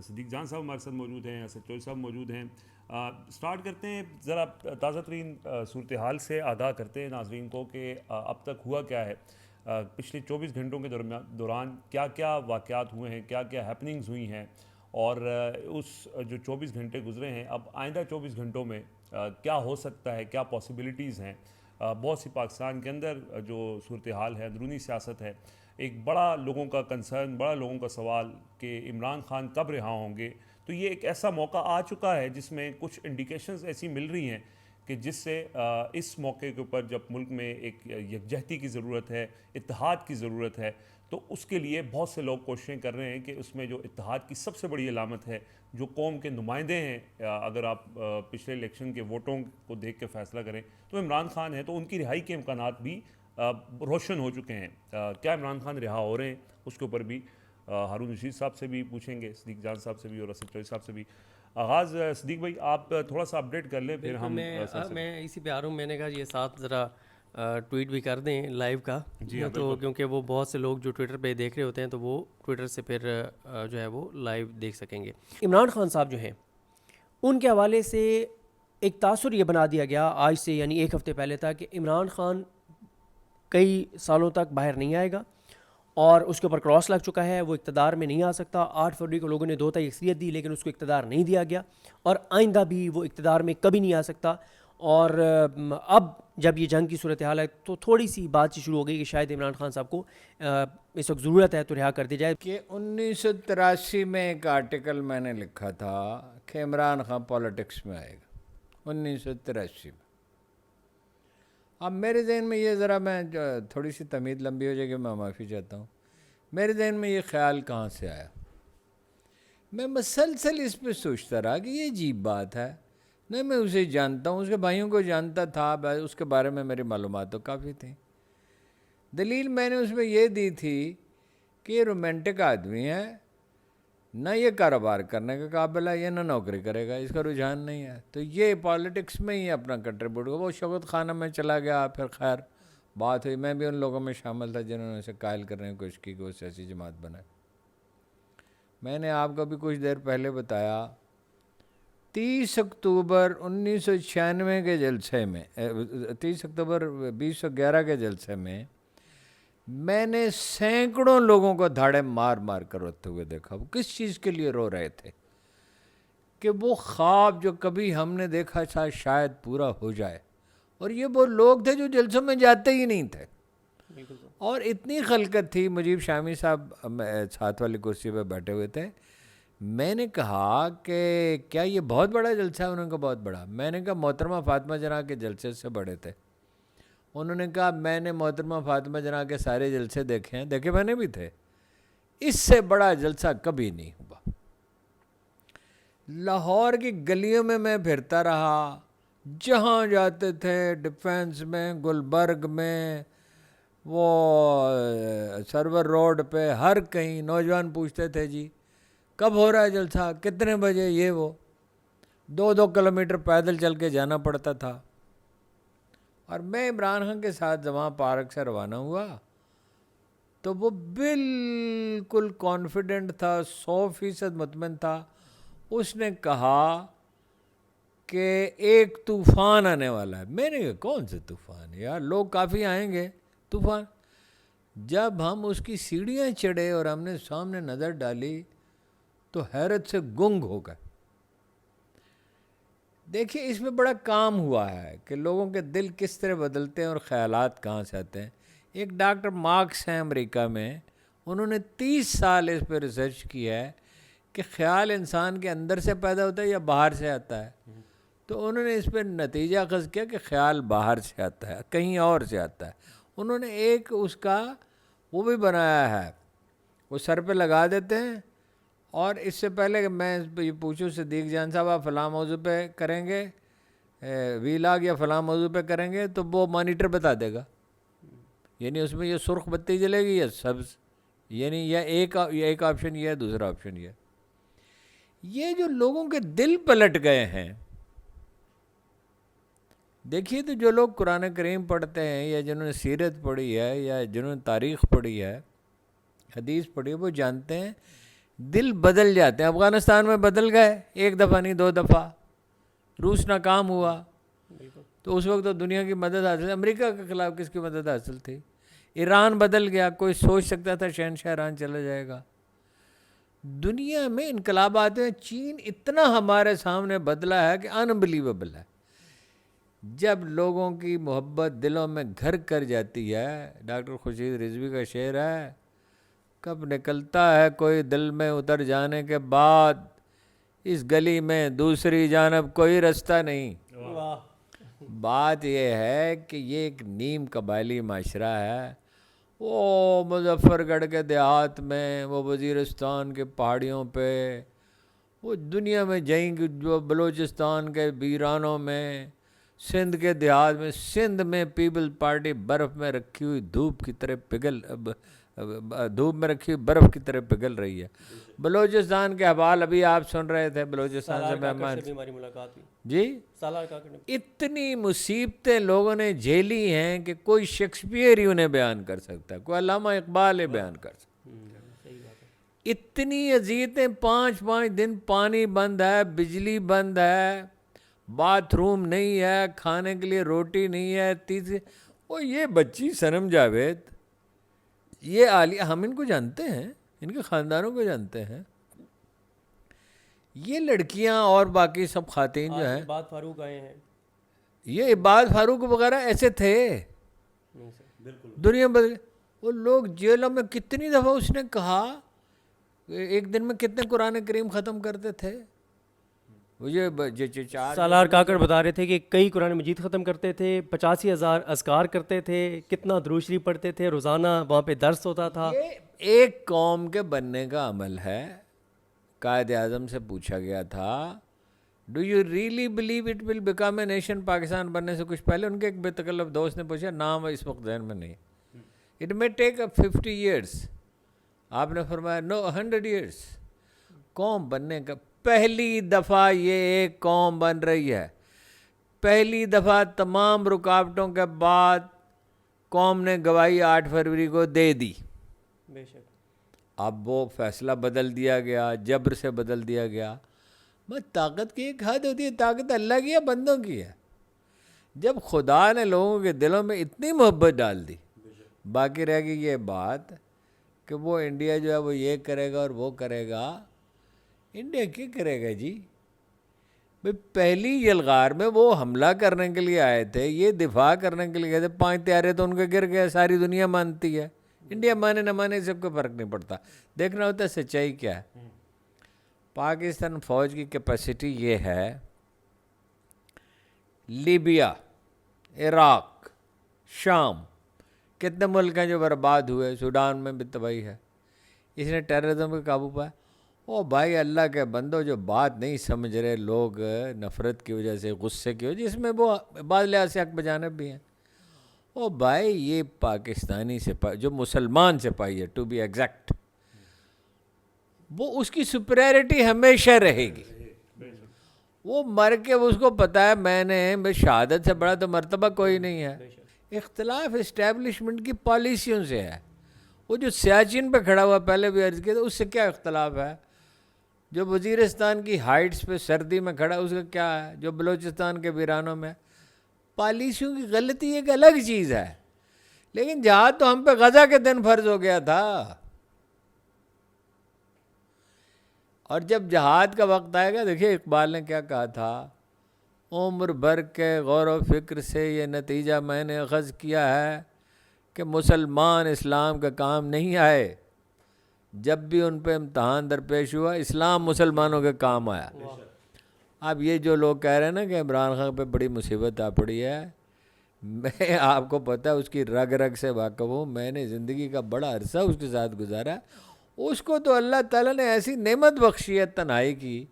صدیق جان صاحب ہمارے ساتھ موجود ہیں، اسد چوہدری صاحب موجود ہیں۔ سٹارٹ کرتے ہیں، ذرا تازہ ترین صورتحال سے آگاہ کرتے ہیں ناظرین کو کہ اب تک ہوا کیا ہے، پچھلے 24 گھنٹوں کے دوران کیا کیا واقعات ہوئے ہیں، کیا کیا ہیپننگز ہوئی ہیں، اور اس جو 24 گھنٹے گزرے ہیں اب آئندہ 24 گھنٹوں میں کیا ہو سکتا ہے، کیا پاسبلٹیز ہیں۔ بہت سی پاکستان کے اندر جو صورتحال ہے، اندرونی سیاست ہے، ایک بڑا لوگوں کا کنسرن، بڑا لوگوں کا سوال کہ عمران خان کب رہا ہوں گے۔ تو یہ ایک ایسا موقع آ چکا ہے جس میں کچھ انڈیکیشنز ایسی مل رہی ہیں کہ جس سے اس موقع کے اوپر جب ملک میں ایک یکجہتی کی ضرورت ہے، اتحاد کی ضرورت ہے، تو اس کے لیے بہت سے لوگ کوششیں کر رہے ہیں کہ اس میں جو اتحاد کی سب سے بڑی علامت ہے، جو قوم کے نمائندے ہیں، اگر آپ پچھلے الیکشن کے ووٹوں کو دیکھ کے فیصلہ کریں تو عمران خان ہے، تو ان کی رہائی کے امکانات بھی روشن ہو چکے ہیں۔ کیا عمران خان رہا ہو رہے ہیں، اس کے اوپر بھی ہارون رشید صاحب سے بھی پوچھیں گے، صدیق جان صاحب سے بھی، اور اسد چوہدری صاحب سے بھی۔ آغاز صدیق بھائی آپ تھوڑا سا اپڈیٹ کر لیں، پھر بالکل، ہم میں اسی پہ آ رہا ہوں۔ میں نے کہا یہ ساتھ ذرا ٹویٹ بھی کر دیں لائیو کا، جی ہاں تو بالکل۔ کیونکہ وہ بہت سے لوگ جو ٹویٹر پہ دیکھ رہے ہوتے ہیں تو وہ ٹویٹر سے پھر جو ہے وہ لائیو دیکھ سکیں گے۔ عمران خان صاحب جو ہیں ان کے حوالے سے ایک تاثر یہ بنا دیا گیا آج سے، یعنی ایک ہفتے پہلے تھا، کہ عمران خان کئی سالوں تک باہر نہیں آئے گا اور اس کے اوپر کراس لگ چکا ہے، وہ اقتدار میں نہیں آ سکتا۔ 8 فروری کو لوگوں نے 2 اکثریت دی لیکن اس کو اقتدار نہیں دیا گیا، اور آئندہ بھی وہ اقتدار میں کبھی نہیں آ سکتا۔ اور اب جب یہ جنگ کی صورتحال ہے تو تھوڑی سی بات شروع ہو گئی کہ شاید عمران خان صاحب کو اس وقت ضرورت ہے تو رہا کر دی جائے۔ کہ 1983 میں ایک آرٹیکل میں نے لکھا تھا کہ عمران خان پالیٹکس میں آئے گا، 1983 میں۔ اب میرے ذہن میں یہ، ذرا میں تھوڑی سی تمہید لمبی ہو جائے گی، میں معافی چاہتا ہوں، میرے ذہن میں یہ خیال کہاں سے آیا؟ میں مسلسل اس پہ سوچتا رہا کہ یہ عجیب بات ہے، نہ میں اسے جانتا ہوں، اس کے بھائیوں کو جانتا تھا، اس کے بارے میں میری معلومات تو کافی تھیں۔ دلیل میں نے اس میں یہ دی تھی کہ یہ رومانٹک آدمی ہے، نہ یہ کاروبار کرنے کا قابل ہے، یہ نہ نوکری کرے گا، اس کا رجحان نہیں ہے، تو یہ پالیٹکس میں ہی اپنا کنٹریبیوٹ ہوا۔ وہ شوکت خانہ میں چلا گیا، پھر خیر بات ہوئی، میں بھی ان لوگوں میں شامل تھا جنہوں نے اسے قائل کرنے کی کوشش کی کہ وہ سیاسی جماعت بنائے۔ میں نے آپ کو بھی کچھ دیر پہلے بتایا، 30 اکتوبر 1996 کے جلسے میں، 30 اکتوبر 2011 کے جلسے میں نے سینکڑوں لوگوں کو دھاڑے مار مار کر روتے ہوئے دیکھا۔ وہ کس چیز کے لیے رو رہے تھے؟ کہ وہ خواب جو کبھی ہم نے دیکھا تھا شاید پورا ہو جائے، اور یہ وہ لوگ تھے جو جلسوں میں جاتے ہی نہیں تھے۔ اور اتنی خلقت تھی، مجیب شامی صاحب ساتھ والی کرسی پہ بیٹھے ہوئے تھے، میں نے کہا کہ کیا یہ بہت بڑا جلسہ ہے؟ انہوں نے کہا بہت بڑا۔ میں نے کہا محترمہ فاطمہ جناح کے جلسے سے بڑے تھے؟ انہوں نے کہا میں نے محترمہ فاطمہ جناح کے سارے جلسے دیکھے ہیں، دیکھے میں نے بھی تھے، اس سے بڑا جلسہ کبھی نہیں ہوا۔ لاہور کی گلیوں میں پھرتا رہا، جہاں جاتے تھے، ڈیفینس میں، گلبرگ میں، وہ سرور روڈ پہ، ہر کہیں نوجوان پوچھتے تھے جی کب ہو رہا ہے جلسہ، کتنے بجے، یہ وہ 2 کلومیٹر پیدل چل کے جانا پڑتا تھا۔ اور میں عمران خان کے ساتھ جہاں پارک سے روانہ ہوا تو وہ بالکل کانفیڈنٹ تھا، 100% مطمئن تھا۔ اس نے کہا کہ ایک طوفان آنے والا ہے۔ میں نے کہا کون سے طوفان یار، لوگ کافی آئیں گے، طوفان؟ جب ہم اس کی سیڑھیاں چڑھے اور ہم نے سامنے نظر ڈالی تو حیرت سے گنگ ہو گئے۔ دیکھیے اس میں بڑا کام ہوا ہے کہ لوگوں کے دل کس طرح بدلتے ہیں اور خیالات کہاں سے آتے ہیں۔ ایک ڈاکٹر مارکس ہیں امریکہ میں، انہوں نے 30 سال اس پہ ریسرچ کی ہے کہ خیال انسان کے اندر سے پیدا ہوتا ہے یا باہر سے آتا ہے، تو انہوں نے اس پہ نتیجہ اخذ کیا کہ خیال باہر سے آتا ہے، کہیں اور سے آتا ہے۔ انہوں نے ایک اس کا وہ بھی بنایا ہے، وہ سر پہ لگا دیتے ہیں، اور اس سے پہلے کہ میں یہ پوچھوں صدیق جان صاحب آپ فلاں موضوع پہ کریں گے ویلاگ یا فلاں موضوع پہ کریں گے، تو وہ مانیٹر بتا دے گا، یعنی اس میں یہ سرخ بتی جلے گی یا سبز، یعنی یا ایک آپشن یہ ہے، دوسرا آپشن یہ ہے۔ یہ جو لوگوں کے دل پلٹ گئے ہیں، دیکھیے تو جو لوگ قرآن کریم پڑھتے ہیں یا جنہوں نے سیرت پڑھی ہے یا جنہوں نے تاریخ پڑھی ہے، حدیث پڑھی ہے، وہ جانتے ہیں دل بدل جاتے ہیں. افغانستان میں بدل گئے, ایک دفعہ نہیں 2 دفعہ. روس ناکام ہوا تو اس وقت تو دنیا کی مدد حاصل, امریکہ کے خلاف کس کی مدد حاصل تھی. ایران بدل گیا, کوئی سوچ سکتا تھا شہنشاہ ایران چلا جائے گا. دنیا میں انقلابات ہیں. چین اتنا ہمارے سامنے بدلا ہے کہ انبلیویبل ہے. جب لوگوں کی محبت دلوں میں گھر کر جاتی ہے, ڈاکٹر خورشید رضوی کا شعر ہے, کب نکلتا ہے کوئی دل میں اتر جانے کے بعد, اس گلی میں دوسری جانب کوئی رستہ نہیں. بات یہ ہے کہ یہ ایک نیم قبائلی معاشرہ ہے. وہ مظفر گڑھ کے دیہات میں, وہ وزیرستان کے پہاڑیوں پہ, وہ دنیا میں جائیں گے جو بلوچستان کے ویرانوں میں, سندھ کے دیہات میں. سندھ میں پیپل پارٹی برف میں رکھی ہوئی دھوپ کی طرح دھوپ میں رکھی ہوئی برف کی طرح پگھل رہی ہے. بلوچستان کے حوال ابھی آپ سن رہے تھے, بلوچستان سے مہمان ہماری ملاقات ہوئی جی. سالار کاکڑ نے. اتنی مصیبتیں لوگوں نے جھیلی ہیں کہ کوئی شیکسپیئر ہی انہیں بیان کر سکتا ہے, کوئی علامہ اقبال ہی بیان کر سکتا ہے. اتنی اذیتیں, 5 دن پانی بند ہے, بجلی بند ہے, باتھ روم نہیں ہے, کھانے کے لیے روٹی نہیں ہے. وہ یہ بچی صنم جاوید, یہ عالیہ, ہم ان کو جانتے ہیں, ان کے خاندانوں کو جانتے ہیں. یہ لڑکیاں اور باقی سب خواتین جو ہیں, عباد فاروق آئے ہیں, یہ عباد فاروق وغیرہ ایسے تھے. دنیا بدل. وہ لوگ جیلوں میں کتنی دفعہ اس نے کہا, ایک دن میں کتنے قرآن کریم ختم کرتے تھے. سالار کاکڑ بتا رہے تھے کہ کئی قرآن مجید ختم کرتے تھے, 85,000 اذکار کرتے تھے, کتنا درود شریف پڑھتے تھے روزانہ, وہاں پہ درس ہوتا تھا. یہ ایک قوم کے بننے کا عمل ہے. قائد اعظم سے پوچھا گیا تھا, do you really believe it will become a nation, Pakistan بننے سے کچھ پہلے. ان کے ایک بے تکلف دوست نے پوچھا, نام اس وقت ذہن میں نہیں, اٹ میں ٹیک اپ 50 ایئرس. آپ نے فرمایا نو 100 ایئرس. قوم بننے کا پہلی دفعہ یہ ایک قوم بن رہی ہے. پہلی دفعہ تمام رکاوٹوں کے بعد قوم نے گواہی 8 فروری کو دے دی. بے شک. اب وہ فیصلہ بدل دیا گیا, جبر سے بدل دیا گیا. بس طاقت کی ایک حد ہوتی ہے, طاقت اللہ کی ہے, بندوں کی ہے. جب خدا نے لوگوں کے دلوں میں اتنی محبت ڈال دی, باقی رہ گئی یہ بات کہ وہ انڈیا جو ہے وہ یہ کرے گا اور وہ کرے گا. انڈیا کیا کرے گا جی؟ بھائی پہلی یلغار میں وہ حملہ کرنے کے لیے آئے تھے, یہ دفاع کرنے کے لیے گئے تھے. 5 طیارے تو ان کے گر گئے, ساری دنیا مانتی ہے. انڈیا مانے نہ مانے سب کو فرق نہیں پڑتا, دیکھنا ہوتا ہے سچائی کیا ہے. پاکستان فوج کی کیپیسٹی یہ ہے, لیبیا, عراق, شام, کتنے ملک ہیں جو برباد ہوئے, سوڈان میں بھی تباہی ہے. اس نے ٹیررزم پہ قابو پایا. او بھائی اللہ کے بندو, جو بات نہیں سمجھ رہے لوگ نفرت کی وجہ سے, غصے کی وجہ سے, جس میں وہ بعض لحاظ سے حق بجانب بھی ہیں. او بھائی یہ پاکستانی سپاہی, جو مسلمان سپاہی ہے ٹو بی ایگزیکٹ, وہ اس کی سپریرٹی ہمیشہ رہے گی. وہ مر کے اس کو پتہ ہے میں نے شہادت سے بڑا تو مرتبہ کوئی نہیں ہے. اختلاف اسٹیبلشمنٹ کی پالیسیوں سے ہے. وہ جو سیاچن پہ کھڑا ہوا, پہلے بھی عرض کیا تھا, اس سے کیا اختلاف ہے؟ جو وزیرستان کی ہائٹس پہ سردی میں کھڑا, اس کا کیا ہے؟ جو بلوچستان کے ویرانوں میں, پالیسیوں کی غلطی ایک الگ چیز ہے. لیکن جہاد تو ہم پہ غزہ کے دن فرض ہو گیا تھا, اور جب جہاد کا وقت آئے گا, دیکھیے اقبال نے کیا کہا تھا, عمر بھر کے غور و فکر سے یہ نتیجہ میں نے اخذ کیا ہے کہ مسلمان اسلام کا کام نہیں آئے. جب بھی ان پہ امتحان درپیش ہوا, اسلام مسلمانوں کے کام آیا. اب یہ جو لوگ کہہ رہے ہیں نا کہ عمران خان پہ بڑی مصیبت آ پڑی ہے, میں آپ کو پتہ ہے اس کی رگ رگ سے واقف ہوں. میں نے زندگی کا بڑا عرصہ اس کے ساتھ گزارا. اس کو تو اللہ تعالیٰ نے ایسی نعمت بخشی ہے تنہائی کی.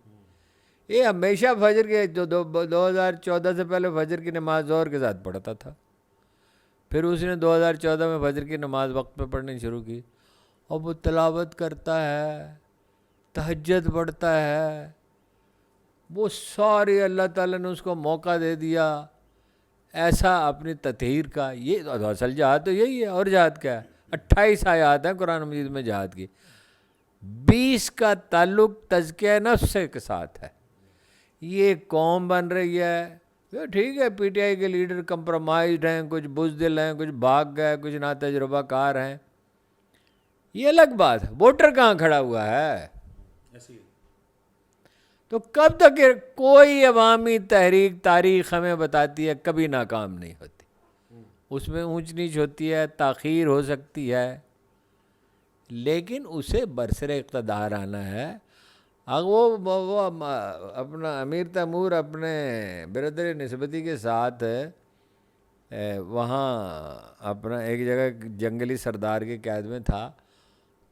یہ ہمیشہ فجر کے, جو 2014 سے پہلے فجر کی نماز ظہر کے ساتھ پڑھتا تھا, پھر اس نے 2014 میں فجر کی نماز وقت پہ پڑھنی شروع کی. اب وہ تلاوت کرتا ہے, تہجد پڑھتا ہے. وہ ساری اللہ تعالیٰ نے اس کو موقع دے دیا ایسا اپنی تطہیر کا. یہ اصل جہاد تو یہی ہے, اور جہاد کیا ہے؟ 28 آیات ہیں قرآن مجید میں جہاد کی. 20 کا تعلق تزکیہ نفس کے ساتھ ہے. یہ قوم بن رہی ہے. ٹھیک ہے پی ٹی آئی کے لیڈر کمپرومائزڈ ہیں, کچھ بزدل ہیں, کچھ بھاگ گئے, کچھ نا تجربہ کار ہیں, یہ الگ بات ہے. ووٹر کہاں کھڑا ہوا ہے؟ تو کب تک کوئی عوامی تحریک تاریخ ہمیں بتاتی ہے کبھی ناکام نہیں ہوتی. اس میں اونچ نیچ ہوتی ہے, تاخیر ہو سکتی ہے, لیکن اسے برسر اقتدار آنا ہے. اگر وہ اپنا امیر تیمور اپنے برادر نسبتی کے ساتھ وہاں اپنا ایک جگہ جنگلی سردار کی قید میں تھا,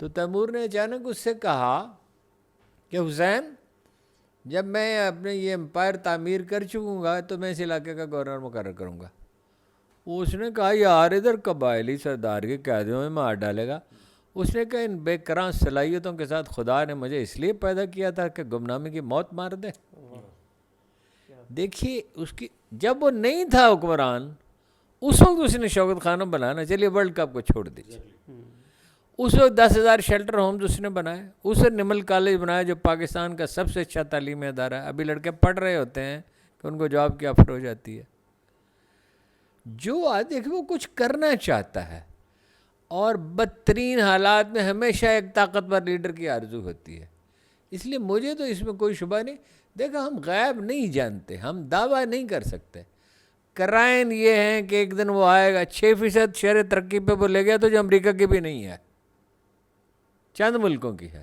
تو تیمور نے اچانک اس سے کہا کہ حسین جب میں اپنے یہ امپائر تعمیر کر چکوں گا تو میں اس علاقے کا گورنر مقرر کروں گا. اس نے کہا یار ادھر قبائلی سردار کی قیدیوں میں مار ڈالے گا. اس نے کہا ان بے کراں صلاحیتوں کے ساتھ خدا نے مجھے اس لیے پیدا کیا تھا کہ گمنامی کی موت مار دے. دیکھیے اس کی جب وہ نہیں تھا حکمران اس وقت اس نے شوکت خانم بنانا, چلیے ورلڈ کپ کو چھوڑ دیجیے, اس وقت 10,000 شیلٹر ہومز اس نے بنائے, اس نے نمل کالج بنایا جو پاکستان کا سب سے اچھا تعلیمی ادارہ ہے. ابھی لڑکے پڑھ رہے ہوتے ہیں کہ ان کو جاب کی آفر ہو جاتی ہے. جو دیکھیں وہ کچھ کرنا چاہتا ہے, اور بدترین حالات میں ہمیشہ ایک طاقتور لیڈر کی آرزو ہوتی ہے. اس لیے مجھے تو اس میں کوئی شبہ نہیں. دیکھا ہم غیب نہیں جانتے, ہم دعویٰ نہیں کر سکتے. کرائن یہ ہیں کہ ایک دن وہ آئے گا. 6% شرح ترقی پہ وہ لے گیا تو جو امریکہ کی بھی نہیں ہے, چند ملکوں کی ہے.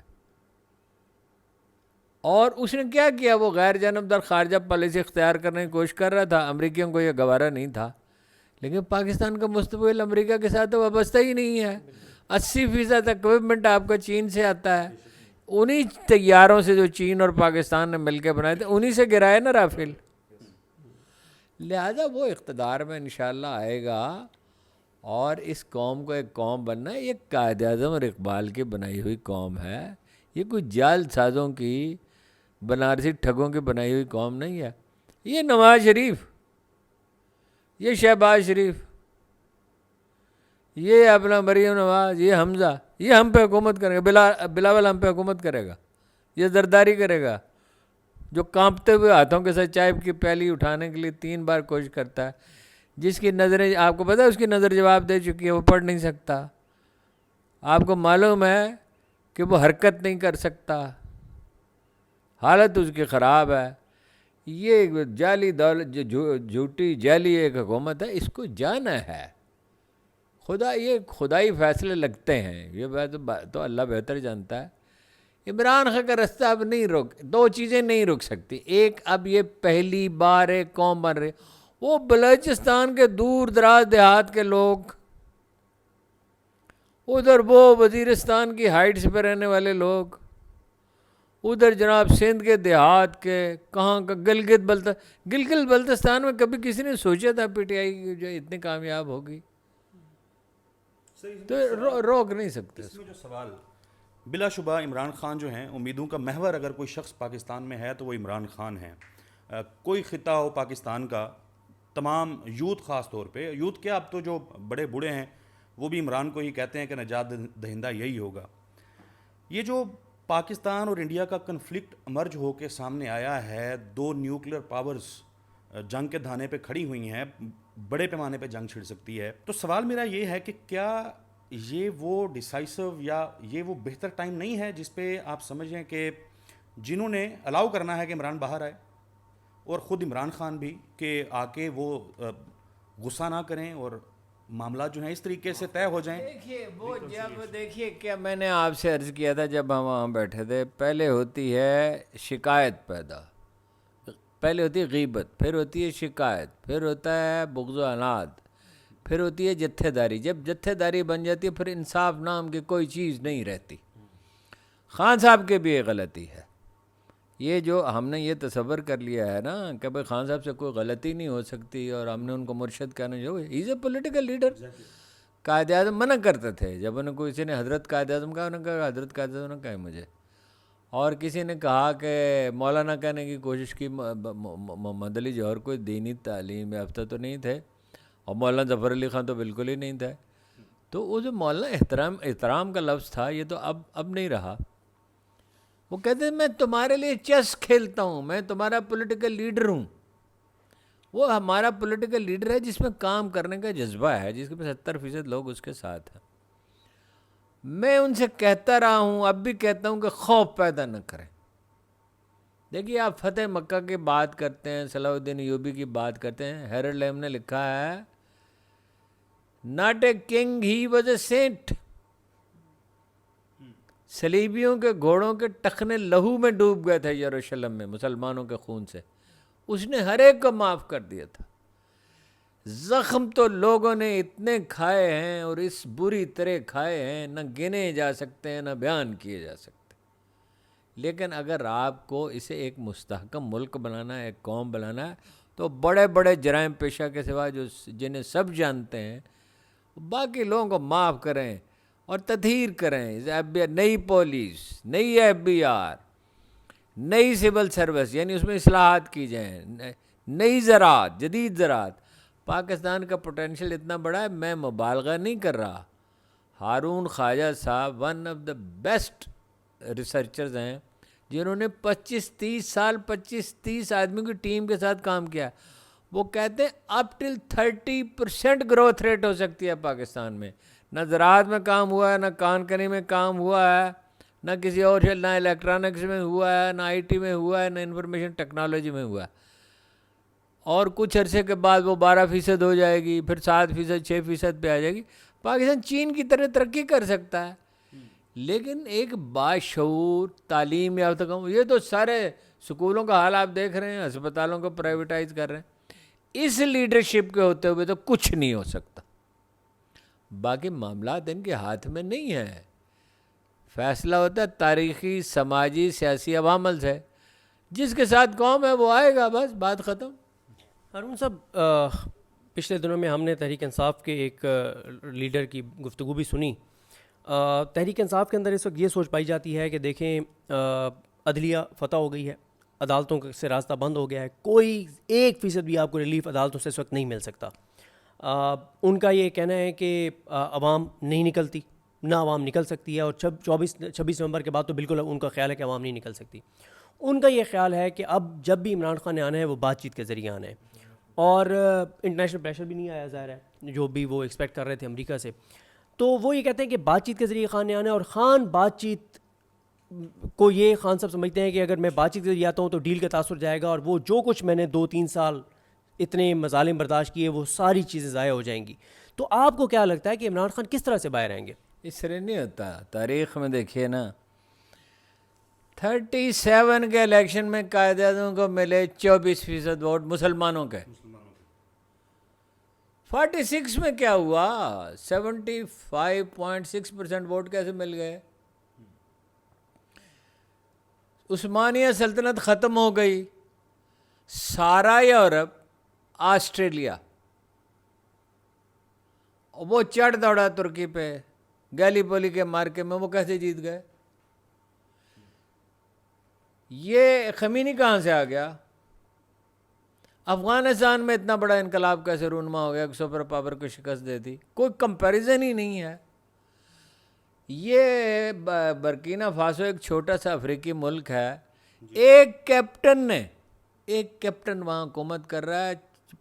اور اس نے کیا کیا, وہ غیر جانبدار خارجہ پالیسی اختیار کرنے کی کوشش کر رہا تھا. امریکیوں کو یہ گوارا نہیں تھا, لیکن پاکستان کا مستقبل امریکہ کے ساتھ وابستہ ہی نہیں ہے. 80% اکوپمنٹ آپ کا چین سے آتا ہے. انہی طیاروں سے جو چین اور پاکستان نے مل کے بنائے تھے انہی سے گرائے نا رافیل. لہذا وہ اقتدار میں انشاءاللہ آئے گا, اور اس قوم کو ایک قوم بننا ہے. یہ قائد اعظم اور اقبال کی بنائی ہوئی قوم ہے, یہ کوئی جال سازوں کی بنارسی ٹھگوں کی بنائی ہوئی قوم نہیں ہے. یہ نواز شریف, یہ شہباز شریف, یہ اپنا مریم نواز, یہ حمزہ, یہ ہم پہ حکومت کرے گا. بلاول ہم پہ حکومت کرے گا, یہ زرداری کرے گا, جو کانپتے ہوئے ہاتھوں کے ساتھ چائے کی پیالی اٹھانے کے لیے 3 بار کوشش کرتا ہے, جس کی نظریں آپ کو پتہ ہے اس کی نظر جواب دے چکی ہے, وہ پڑھ نہیں سکتا. آپ کو معلوم ہے کہ وہ حرکت نہیں کر سکتا, حالت اس کی خراب ہے. یہ جعلی دولت جھوٹی جعلی ایک حکومت ہے, اس کو جانا ہے. یہ خدائی فیصلے لگتے ہیں, یہ بات تو اللہ بہتر جانتا ہے. عمران خان کا رستہ اب نہیں دو چیزیں نہیں رک سکتی. ایک, اب یہ پہلی بار ایک قوم بن رہی, وہ بلوچستان کے دور دراز دیہات کے لوگ, ادھر وہ وزیرستان کی ہائٹس پہ رہنے والے لوگ, ادھر جناب سندھ کے دیہات کے, کہاں کا گلگت بلتستان میں کبھی کسی نے سوچا تھا پی ٹی آئی جو اتنی کامیاب ہوگی؟ تو روک نہیں سکتے. اس میں جو سوال بلا شبہ عمران خان جو ہیں, امیدوں کا محور اگر کوئی شخص پاکستان میں ہے تو وہ عمران خان ہیں. کوئی خطہ ہو پاکستان کا, تمام یوتھ, خاص طور پہ یوتھ کیا, اب تو جو بڑے بوڑھے ہیں وہ بھی عمران کو ہی کہتے ہیں کہ نجات دہندہ یہی ہوگا. یہ جو پاکستان اور انڈیا کا کنفلکٹ امرج ہو کے سامنے آیا ہے, 2 نیوکلیر پاورز جنگ کے دھانے پہ کھڑی ہوئی ہیں, بڑے پیمانے پہ جنگ چھڑ سکتی ہے. تو سوال میرا یہ ہے کہ کیا یہ وہ ڈیسائسو یا یہ وہ بہتر ٹائم نہیں ہے جس پہ آپ سمجھیں کہ جنہوں نے الاؤ کرنا ہے کہ عمران باہر آئے, اور خود عمران خان بھی, کہ آ کے وہ غصہ نہ کریں اور معاملات جو ہیں اس طریقے سے طے ہو جائیں. دیکھیے وہ جب دیکھیے کیا میں نے آپ سے عرض کیا تھا جب ہم وہاں بیٹھے تھے, پہلے ہوتی ہے شکایت پیدا, پہلے ہوتی ہے غیبت, پھر ہوتی ہے شکایت, پھر ہوتا ہے بغض و عناد, پھر ہوتی ہے جتھے داری. جب جتھے داری بن جاتی ہے پھر انصاف نام کی کوئی چیز نہیں رہتی. خان صاحب کے بھی یہ غلطی ہے, یہ جو ہم نے یہ تصور کر لیا ہے نا کہ بھائی خان صاحب سے کوئی غلطی نہیں ہو سکتی, اور ہم نے ان کو مرشد کہنا جو ہی از a political leader. Quaid Azam منع کرتے تھے, جب انہیں کسی نے حضرت قائد اعظم کہا, انہوں نے کہا حضرت قائد اعظم نے کہا مجھے. اور کسی نے کہا کہ مولانا کہنے کی کوشش کی, محمد علی جوہر کوئی دینی تعلیم یافتہ تو نہیں تھے, اور مولانا ظفر علی خان تو بالکل ہی نہیں تھے. تو وہ جو مولانا احترام کا لفظ تھا, یہ تو اب نہیں رہا. وہ کہتے ہیں میں تمہارے لیے چیس کھیلتا ہوں، میں تمہارا پولیٹیکل لیڈر ہوں. وہ ہمارا پولیٹیکل لیڈر ہے جس میں کام کرنے کا جذبہ ہے، جس کے 70% لوگ اس کے ساتھ ہیں. میں ان سے کہتا رہا ہوں، اب بھی کہتا ہوں کہ خوف پیدا نہ کریں. دیکھیے آپ فتح مکہ کی بات کرتے ہیں، صلاح الدین ایوبی کی بات کرتے ہیں. ہیرلڈ لیم نے لکھا ہے not a king he was a saint. صلیبیوں کے گھوڑوں کے ٹخنے لہو میں ڈوب گئے تھے یروشلم میں مسلمانوں کے خون سے، اس نے ہر ایک کو معاف کر دیا تھا. زخم تو لوگوں نے اتنے کھائے ہیں اور اس بری طرح کھائے ہیں، نہ گنے جا سکتے ہیں نہ بیان کیے جا سکتے. لیکن اگر آپ کو اسے ایک مستحکم ملک بنانا ہے، ایک قوم بنانا ہے، تو بڑے بڑے جرائم پیشہ کے سوا جنہیں سب جانتے ہیں، باقی لوگوں کو معاف کریں اور تطہیر کریں. نئی پولیس، نئی FBI، نئی سول سروس، یعنی اس میں اصلاحات کی جائیں، نئی زراعت، جدید زراعت. پاکستان کا پوٹینشیل اتنا بڑا ہے، میں مبالغہ نہیں کر رہا. ہارون خواجہ صاحب one of the best researchers ہیں، جنہوں نے 25-30 آدمی کی ٹیم کے ساتھ کام کیا. وہ کہتے ہیں اپ ٹل 30% گروتھ ریٹ ہو سکتی ہے پاکستان میں. نہ زراعت میں کام ہوا ہے، نہ کان کنی میں کام ہوا ہے، نہ کسی اور نہ الیکٹرانکس میں ہوا ہے، نہ IT میں ہوا ہے، نہ انفارمیشن ٹیکنالوجی میں ہوا ہے. اور کچھ عرصے کے بعد وہ 12% ہو جائے گی، پھر 7%، 6% پہ آ جائے گی. پاکستان چین کی طرح ترقی کر سکتا ہے. لیکن ایک باشعور تعلیم یافتہ قوم، یہ تو سارے سکولوں کا حال آپ دیکھ رہے ہیں، ہسپتالوں کو پرائیویٹائز کر رہے ہیں. اس لیڈرشپ کے ہوتے ہوئے تو کچھ نہیں ہو سکتا. باقی معاملات ان کے ہاتھ میں نہیں ہیں. فیصلہ ہوتا ہے تاریخی، سماجی، سیاسی عوامل سے. جس کے ساتھ قوم ہے وہ آئے گا، بس بات ختم. ہارون صاحب، پچھلے دنوں میں ہم نے تحریک انصاف کے ایک لیڈر کی گفتگو بھی سنی. تحریک انصاف کے اندر اس وقت یہ سوچ پائی جاتی ہے کہ دیکھیں عدلیہ فتح ہو گئی ہے، عدالتوں سے راستہ بند ہو گیا ہے، کوئی 1% بھی آپ کو ریلیف عدالتوں سے اس وقت نہیں مل سکتا. ان کا یہ کہنا ہے کہ عوام نہیں نکلتی، نہ عوام نکل سکتی ہے، اور 26 نومبر کے بعد تو بالکل ان کا خیال ہے کہ عوام نہیں نکل سکتی. ان کا یہ خیال ہے کہ اب جب بھی عمران خان نے آنا ہے وہ بات چیت کے ذریعے آنا ہے، اور انٹرنیشنل پریشر بھی نہیں آیا ظاہر ہے جو بھی وہ ایکسپیکٹ کر رہے تھے امریکہ سے. تو وہ یہ کہتے ہیں کہ بات چیت کے ذریعے خان نے آنا ہے، اور خان بات چیت کو یہ خان صاحب سمجھتے ہیں کہ اگر میں بات چیت کے ذریعے آتا ہوں تو ڈیل کا تاثر جائے گا، اور وہ جو کچھ میں نے 2-3 سال اتنے مظالم برداشت کیے وہ ساری چیزیں ضائع ہو جائیں گی. تو آپ کو کیا لگتا ہے کہ عمران خان کس طرح سے باہر آئیں گے؟ اس طرح نہیں ہوتا. تاریخ میں دیکھیے نا، 37 کے الیکشن میں قائد اعظم کو ملے 24% ووٹ مسلمانوں کے. 46 میں کیا ہوا؟ 75.6% ووٹ کیسے مل گئے؟ عثمانیہ سلطنت ختم ہو گئی. سارا یورپ، آسٹریلیا، وہ چڑھ دوڑا ترکی پہ گیلی پولی کے مارکے میں. وہ کیسے جیت گئے؟ یہ خمینی کہاں سے آ گیا؟ افغانستان میں اتنا بڑا انقلاب کیسے رونما ہو گیا کہ سپر پاور کو شکست دے دی؟ کوئی کمپیریزن ہی نہیں ہے. یہ برکینا فاسو ایک چھوٹا سا افریقی ملک ہے. ایک کیپٹن وہاں حکومت کر رہا ہے،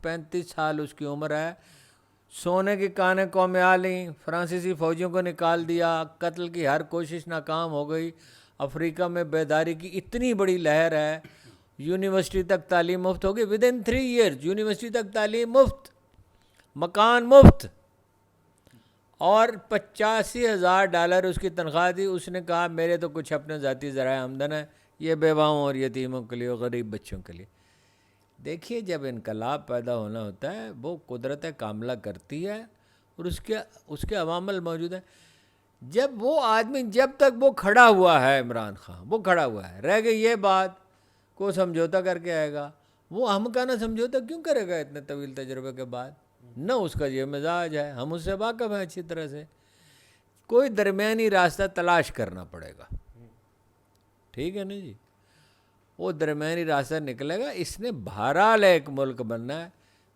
35 سال اس کی عمر ہے. سونے کی کانیں قومیں آ لیں، فرانسیسی فوجیوں کو نکال دیا، قتل کی ہر کوشش ناکام ہو گئی. افریقہ میں بیداری کی اتنی بڑی لہر ہے. یونیورسٹی تک تعلیم مفت ہوگی ودن 3 ایئرز. یونیورسٹی تک تعلیم مفت، مکان مفت، اور $85,000 اس کی تنخواہ تھی. اس نے کہا میرے تو کچھ اپنے ذاتی ذرائع آمدن ہے، یہ بیواؤں اور یتیموں کے لیے اور غریب بچوں کے لیے. دیکھیے جب انقلاب پیدا ہونا ہوتا ہے وہ قدرت کاملہ کرتی ہے اور اس کے عوامل موجود ہیں. جب وہ آدمی، جب تک وہ کھڑا ہوا ہے، عمران خان وہ کھڑا ہوا ہے، رہ گئی یہ بات کو سمجھوتا کر کے آئے گا. وہ ہم کا نہ سمجھوتا کیوں کرے گا اتنے طویل تجربے کے بعد؟ نہ اس کا یہ مزاج ہے، ہم اس سے واقف ہیں اچھی طرح سے. کوئی درمیانی راستہ تلاش کرنا پڑے گا. ٹھیک ہے نا جی؟ وہ درمیانی راستہ نکلے گا. اس نے بہرحال ایک ملک بننا ہے.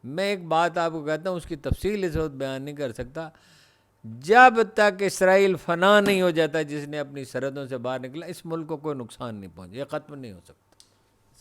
میں ایک بات آپ کو کہتا ہوں، اس کی تفصیل اس وقت بیان نہیں کر سکتا، جب تک اسرائیل فنا نہیں ہو جاتا جس نے اپنی سرحدوں سے باہر نکلا، اس ملک کو کوئی نقصان نہیں پہنچا، یہ ختم نہیں ہو سکتا۔